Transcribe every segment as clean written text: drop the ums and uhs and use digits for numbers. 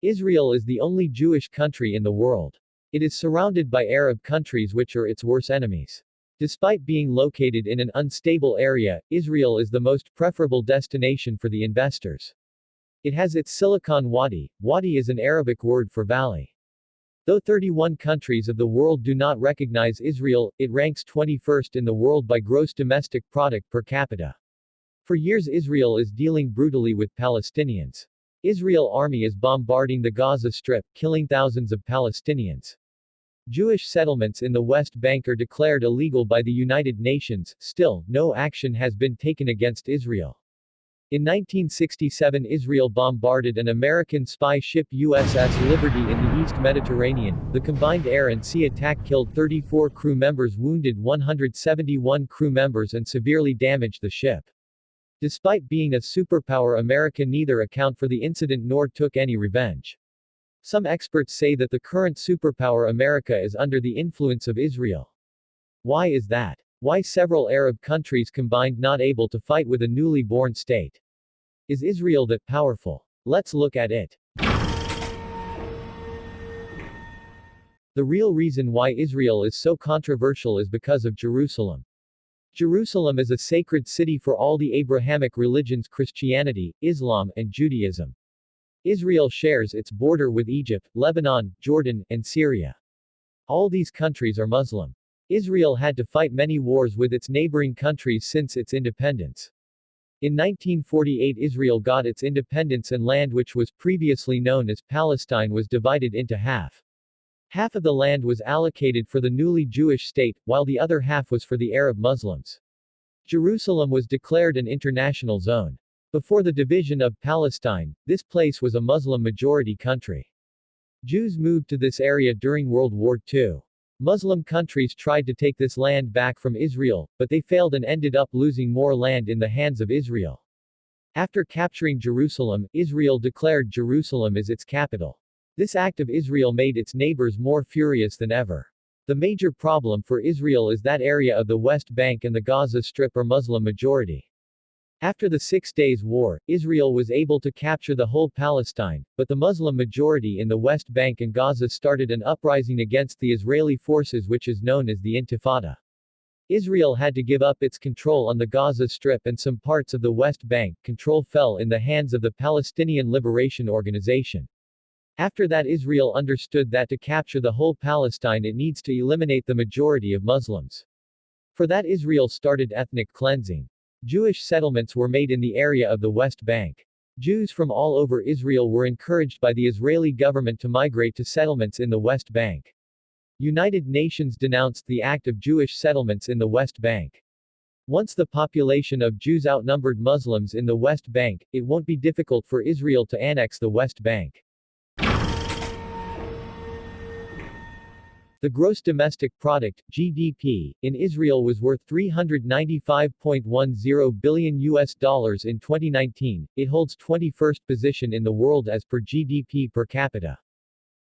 Israel is the only Jewish country in the world. It is surrounded by Arab countries which are its worst enemies. Despite being located in an unstable area, Israel is the most preferable destination for the investors. It has its Silicon Wadi. Wadi is an Arabic word for valley. Though 31 countries of the world do not recognize Israel, it ranks 21st in the world by gross domestic product per capita. For years Israel is dealing brutally with Palestinians. Israel army is bombarding the Gaza Strip, killing thousands of Palestinians. Jewish settlements in the West Bank are declared illegal by the United Nations. Still, no action has been taken against Israel. In 1967 Israel bombarded an American spy ship USS Liberty in the East Mediterranean. The combined air and sea attack killed 34 crew members, wounded 171 crew members and severely damaged the ship. Despite being a superpower, America neither account for the incident nor took any revenge. Some experts say that the current superpower America is under the influence of Israel. Why is that? Why several Arab countries combined not able to fight with a newly born state? Is Israel that powerful? Let's look at it. The real reason why Israel is so controversial is because of Jerusalem. Jerusalem is a sacred city for all the Abrahamic religions, Christianity, Islam, and Judaism. Israel shares its border with Egypt, Lebanon, Jordan, and Syria. All these countries are Muslim. Israel had to fight many wars with its neighboring countries since its independence. In 1948 Israel got its independence and land which was previously known as Palestine was divided into half. Half of the land was allocated for the newly Jewish state, while the other half was for the Arab Muslims. Jerusalem was declared an international zone. Before the division of Palestine, this place was a Muslim-majority country. Jews moved to this area during World War II. Muslim countries tried to take this land back from Israel, but they failed and ended up losing more land in the hands of Israel. After capturing Jerusalem, Israel declared Jerusalem as its capital. This act of Israel made its neighbors more furious than ever. The major problem for Israel is that area of the West Bank and the Gaza Strip are Muslim majority. After the 6 Days War, Israel was able to capture the whole Palestine, but the Muslim majority in the West Bank and Gaza started an uprising against the Israeli forces which is known as the Intifada. Israel had to give up its control on the Gaza Strip and some parts of the West Bank. Control fell in the hands of the Palestinian Liberation Organization. After that Israel understood that to capture the whole Palestine it needs to eliminate the majority of Muslims. For that Israel started ethnic cleansing. Jewish settlements were made in the area of the West Bank. Jews from all over Israel were encouraged by the Israeli government to migrate to settlements in the West Bank. United Nations denounced the act of Jewish settlements in the West Bank. Once the population of Jews outnumbered Muslims in the West Bank, it won't be difficult for Israel to annex the West Bank. The gross domestic product (GDP) in Israel was worth $395.10 billion in 2019. It holds 21st position in the world as per GDP per capita.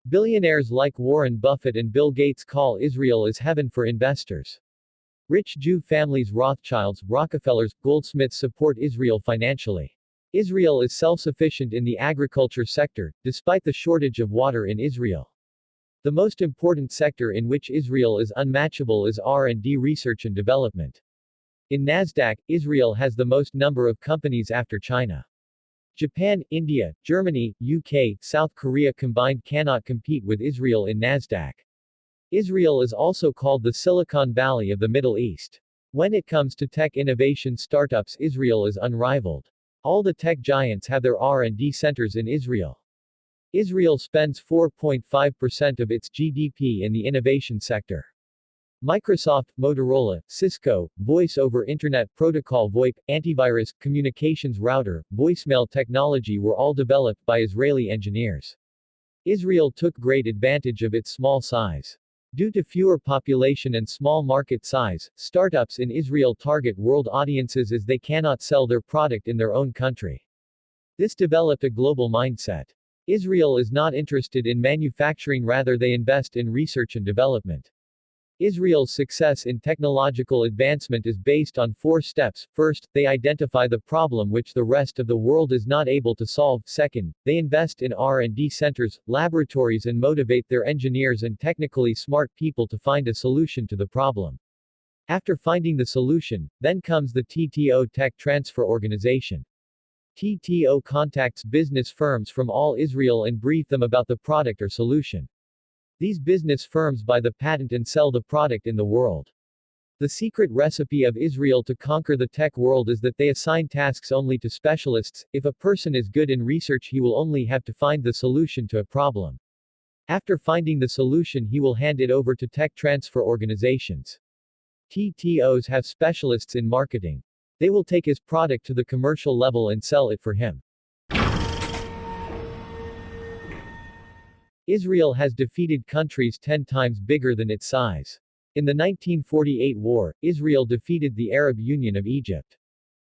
Billionaires like Warren Buffett and Bill Gates call Israel as heaven for investors. Rich Jew families Rothschilds, Rockefellers, Goldsmiths support Israel financially. Israel is self-sufficient in the agriculture sector, despite the shortage of water in Israel. The most important sector in which Israel is unmatchable is R&D, research and development. In Nasdaq, Israel has the most number of companies after China. Japan, India, Germany, UK, South Korea combined cannot compete with Israel in Nasdaq. Israel is also called the Silicon Valley of the Middle East. When it comes to tech innovation startups, Israel is unrivaled. All the tech giants have their R&D centers in Israel. Israel spends 4.5% of its GDP in the innovation sector. Microsoft, Motorola, Cisco, Voice over Internet Protocol VoIP, antivirus, communications router, voicemail technology were all developed by Israeli engineers. Israel took great advantage of its small size. Due to fewer population and small market size, startups in Israel target world audiences as they cannot sell their product in their own country. This developed a global mindset. Israel is not interested in manufacturing, rather they invest in research and development. Israel's success in technological advancement is based on 4 steps. First, they identify the problem which the rest of the world is not able to solve. Second, they invest in R&D centers, laboratories and motivate their engineers and technically smart people to find a solution to the problem. After finding the solution, then comes the TTO Tech Transfer Organization. TTO contacts business firms from all Israel and brief them about the product or solution. These business firms buy the patent and sell the product in the world. The secret recipe of Israel to conquer the tech world is that they assign tasks only to specialists. If a person is good in research, he will only have to find the solution to a problem. After finding the solution, he will hand it over to tech transfer organizations. TTOs have specialists in marketing. They will take his product to the commercial level and sell it for him. Israel has defeated countries 10 times bigger than its size. In the 1948 war, Israel defeated the Arab Union of Egypt,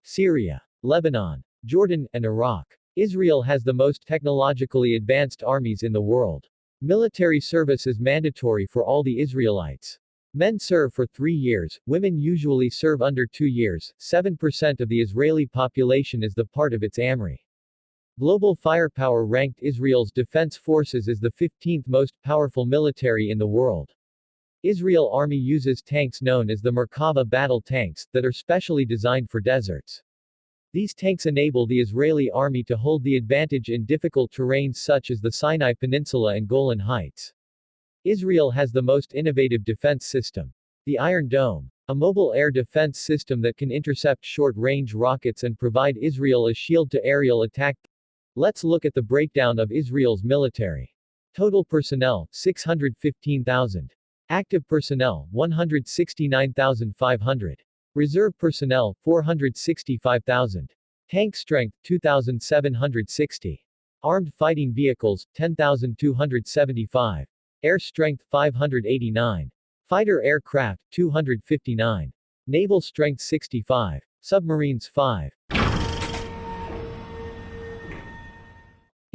Syria, Lebanon, Jordan, and Iraq. Israel has the most technologically advanced armies in the world. Military service is mandatory for all the Israelites. Men serve for 3 years, women usually serve under 2 years. 7% of the Israeli population is the part of its army. Global firepower ranked Israel's defense forces as the 15th most powerful military in the world. Israel Army uses tanks known as the MERKAVA battle tanks, that are specially designed for deserts. These tanks enable the Israeli Army to hold the advantage in difficult terrains such as the Sinai Peninsula and Golan Heights. Israel has the most innovative defense system. The Iron Dome. A mobile air defense system that can intercept short-range rockets and provide Israel a shield to aerial attack. Let's look at the breakdown of Israel's military. Total personnel, 615,000. Active personnel, 169,500. Reserve personnel, 465,000. Tank strength, 2,760. Armed fighting vehicles, 10,275. Air strength, 589. Fighter aircraft, 259. Naval strength, 65. Submarines, 5.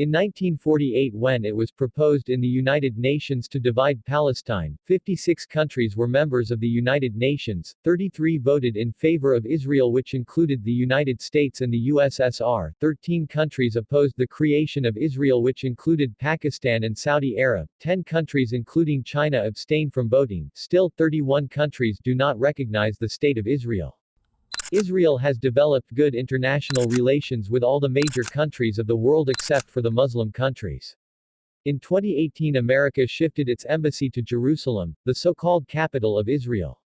In 1948, when it was proposed in the United Nations to divide Palestine, 56 countries were members of the United Nations, 33 voted in favor of Israel, which included the United States and the USSR, 13 countries opposed the creation of Israel, which included Pakistan and Saudi Arabia, 10 countries including China abstained from voting. Still, 31 countries do not recognize the State of Israel. Israel has developed good international relations with all the major countries of the world except for the Muslim countries. In 2018, America shifted its embassy to Jerusalem, the so-called capital of Israel.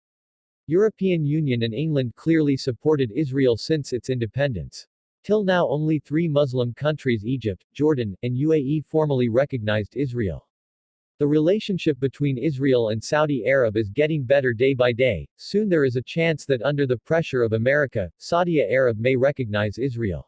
European Union and England clearly supported Israel since its independence. Till now, only 3 Muslim countries, Egypt, Jordan, and UAE, formally recognized Israel. The relationship between Israel and Saudi Arabia is getting better day by day. Soon there is a chance that under the pressure of America, Saudi Arabia may recognize Israel.